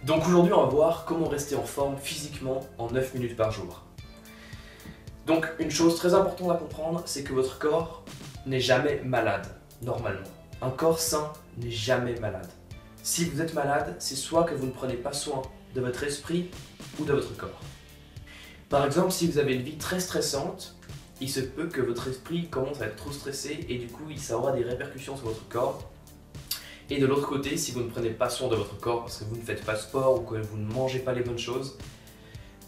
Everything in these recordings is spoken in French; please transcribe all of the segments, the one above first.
Donc aujourd'hui on va voir comment rester en forme physiquement en 9 minutes par jour. Donc une chose très importante à comprendre, c'est que votre corps n'est jamais malade, normalement. Un corps sain n'est jamais malade. Si vous êtes malade, c'est soit que vous ne prenez pas soin de votre esprit ou de votre corps. Par exemple, si vous avez une vie très stressante, il se peut que votre esprit commence à être trop stressé et du coup ça aura des répercussions sur votre corps. Et de l'autre côté, si vous ne prenez pas soin de votre corps parce que vous ne faites pas de sport ou que vous ne mangez pas les bonnes choses,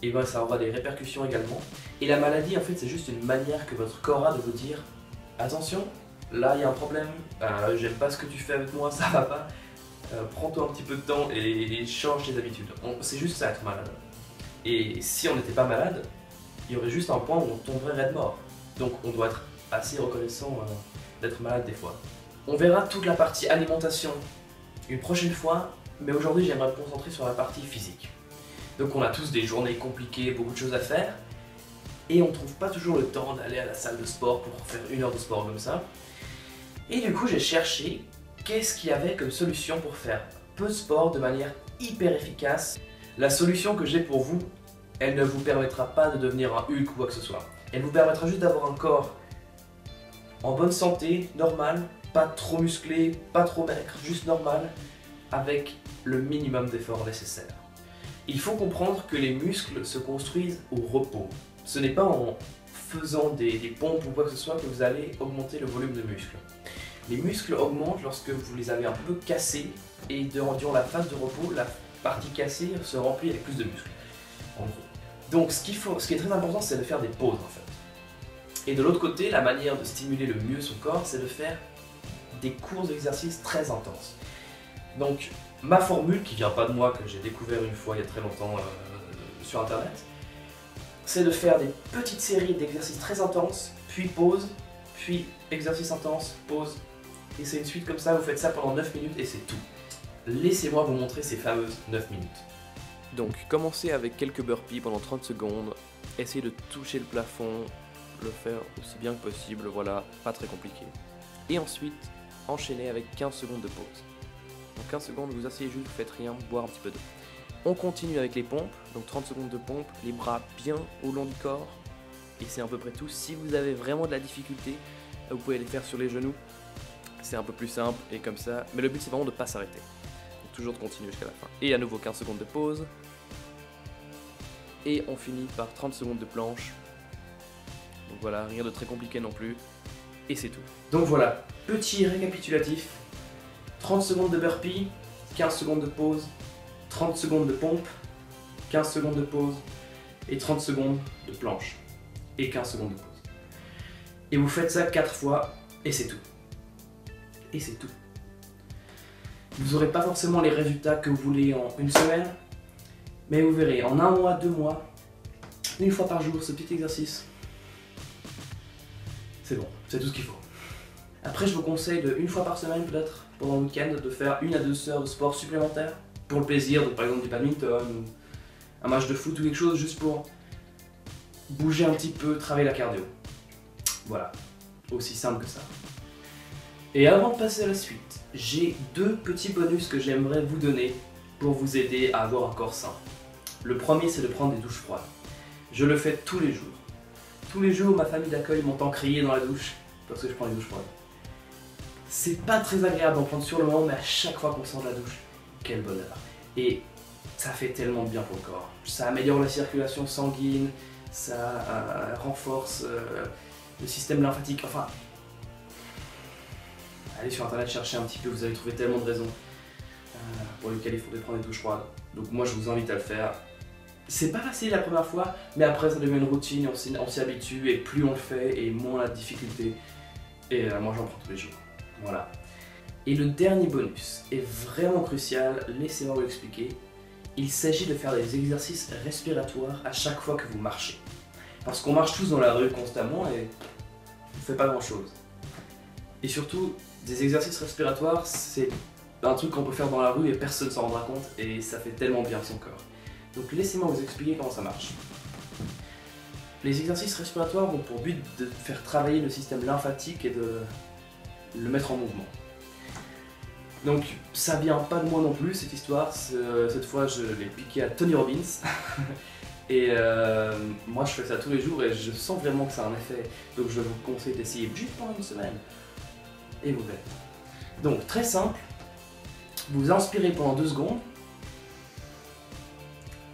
et bien ça aura des répercussions également. Et la maladie, en fait, c'est juste une manière que votre corps a de vous dire attention, là il y a un problème, j'aime pas ce que tu fais avec moi, ça va pas, prends-toi un petit peu de temps et change tes habitudes. C'est juste ça être malade. Et si on n'était pas malade, il y aurait juste un point où on tomberait raide mort. Donc on doit être assez reconnaissant d'être malade des fois. On verra toute la partie alimentation une prochaine fois, mais aujourd'hui j'aimerais me concentrer sur la partie physique. Donc on a tous des journées compliquées, beaucoup de choses à faire, et on ne trouve pas toujours le temps d'aller à la salle de sport pour faire 1 heure de sport comme ça. Et du coup j'ai cherché qu'est-ce qu'il y avait comme solution pour faire peu de sport de manière hyper efficace. La solution que j'ai pour vous, elle ne vous permettra pas de devenir un Hulk ou quoi que ce soit. Elle vous permettra juste d'avoir un corps en bonne santé, normal, pas trop musclé, pas trop maigre, juste normal, avec le minimum d'efforts nécessaires. Il faut comprendre que les muscles se construisent au repos. Ce n'est pas en faisant des pompes ou quoi que ce soit que vous allez augmenter le volume de muscles. Les muscles augmentent lorsque vous les avez un peu cassés et durant la phase de repos, la partie cassée se remplit avec plus de muscles, en gros. Donc ce qui est très important, c'est de faire des pauses en fait. Et de l'autre côté, la manière de stimuler le mieux son corps, c'est de faire des courts exercices très intenses. Donc ma formule, qui vient pas de moi, que j'ai découvert une fois il y a très longtemps sur internet, c'est de faire des petites séries d'exercices très intenses, puis pause, puis exercice intense, pause, et c'est une suite comme ça, vous faites ça pendant 9 minutes et c'est tout. Laissez-moi vous montrer ces fameuses 9 minutes. Donc commencez avec quelques burpees pendant 30 secondes, essayez de toucher le plafond, le faire aussi bien que possible, voilà, pas très compliqué. Et ensuite, enchaînez avec 15 secondes de pause. Donc 15 secondes, vous asseyez juste, vous faites rien, boire un petit peu d'eau. On continue avec les pompes, donc 30 secondes de pompe, les bras bien au long du corps, et c'est à peu près tout. Si vous avez vraiment de la difficulté, vous pouvez les faire sur les genoux, c'est un peu plus simple et comme ça, mais le but c'est vraiment de ne pas s'arrêter. Toujours de continuer jusqu'à la fin. Et à nouveau 15 secondes de pause. Et on finit par 30 secondes de planche. Donc voilà, rien de très compliqué non plus. Et c'est tout. Donc voilà, petit récapitulatif. 30 secondes de burpee, 15 secondes de pause, 30 secondes de pompe, 15 secondes de pause, et 30 secondes de planche. Et 15 secondes de pause. Et vous faites ça 4 fois, et c'est tout. Et c'est tout. Vous n'aurez pas forcément les résultats que vous voulez en une semaine, mais vous verrez, en 1 mois, 2 mois, 1 fois par jour, ce petit exercice, c'est bon, c'est tout ce qu'il faut. Après, je vous conseille de 1 fois par semaine peut-être, pendant le week-end, de faire 1 à 2 heures de sport supplémentaire, pour le plaisir, donc par exemple du badminton, ou un match de foot ou quelque chose, juste pour bouger un petit peu, travailler la cardio. Voilà, aussi simple que ça. Et avant de passer à la suite, j'ai 2 petits bonus que j'aimerais vous donner pour vous aider à avoir un corps sain. Le premier, c'est de prendre des douches froides. Je le fais tous les jours. Tous les jours, ma famille d'accueil m'entend crier dans la douche parce que je prends des douches froides. C'est pas très agréable d'en prendre sur le moment, mais à chaque fois qu'on sort de la douche, quel bonheur. Et ça fait tellement de bien pour le corps. Ça améliore la circulation sanguine, ça renforce le système lymphatique, enfin... Allez sur internet chercher un petit peu, vous allez trouver tellement de raisons pour lesquelles il faudrait prendre des douches froides. Donc moi je vous invite à le faire. C'est pas facile la première fois, mais après ça devient une routine, on s'y habitue et plus on le fait et moins on a de difficultés. Et moi j'en prends tous les jours. Voilà. Et le dernier bonus est vraiment crucial, laissez-moi vous l'expliquer. Il s'agit de faire des exercices respiratoires à chaque fois que vous marchez. Parce qu'on marche tous dans la rue constamment et on ne fait pas grand chose. Et surtout, des exercices respiratoires, c'est un truc qu'on peut faire dans la rue et personne ne s'en rendra compte et ça fait tellement bien à son corps. Donc laissez-moi vous expliquer comment ça marche. Les exercices respiratoires ont pour but de faire travailler le système lymphatique et de le mettre en mouvement. Donc ça vient pas de moi non plus cette histoire, cette fois je l'ai piqué à Tony Robbins. Et moi je fais ça tous les jours et je sens vraiment que ça a un effet. Donc je vous conseille d'essayer juste pendant une semaine. Et vous verrez. Donc très simple, vous inspirez pendant 2 secondes.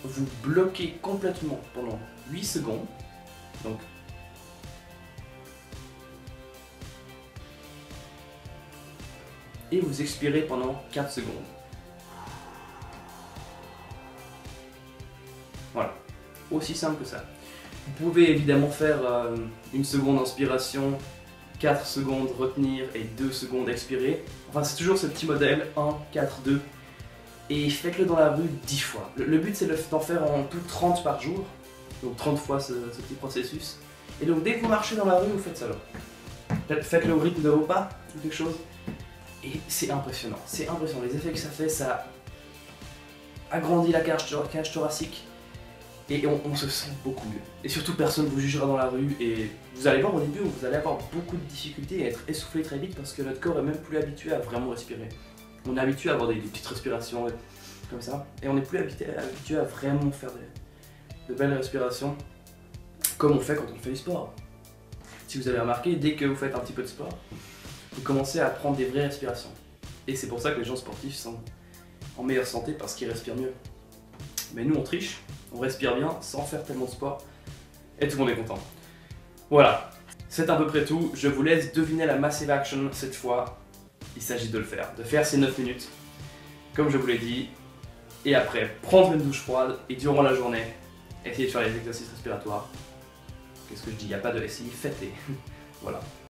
Vous bloquez complètement pendant 8 secondes. Donc et vous expirez pendant 4 secondes. Voilà, aussi simple que ça. Vous pouvez évidemment faire 1 seconde inspiration, 4 secondes retenir et 2 secondes expirer. Enfin c'est toujours ce petit modèle, 1, 4, 2. Et faites-le dans la rue 10 fois. Le but c'est d'en faire en tout 30 par jour. Donc 30 fois ce petit processus. Et donc dès que vous marchez dans la rue, vous faites ça là. Faites-le au rythme de vos pas ou quelque chose. Et c'est impressionnant, les effets que ça fait, ça agrandit la cage thoracique et on se sent beaucoup mieux. Et surtout personne ne vous jugera dans la rue et vous allez voir au début vous allez avoir beaucoup de difficultés à être essoufflé très vite parce que notre corps est même plus habitué à vraiment respirer. On est habitué à avoir des petites respirations comme ça et on n'est plus habitué à vraiment faire de belles respirations comme on fait quand on fait du sport. Si vous avez remarqué, dès que vous faites un petit peu de sport, vous commencez à prendre des vraies respirations. Et c'est pour ça que les gens sportifs sont en meilleure santé parce qu'ils respirent mieux. Mais nous on triche, on respire bien sans faire tellement de sport et tout le monde est content. Voilà, c'est à peu près tout. Je vous laisse deviner la Massive Action cette fois. Il s'agit de le faire, de faire ces 9 minutes, comme je vous l'ai dit. Et après, prendre une douche froide et durant la journée, essayer de faire les exercices respiratoires. Qu'est-ce que je dis? Il n'y a pas de essayer, faites-les. Voilà.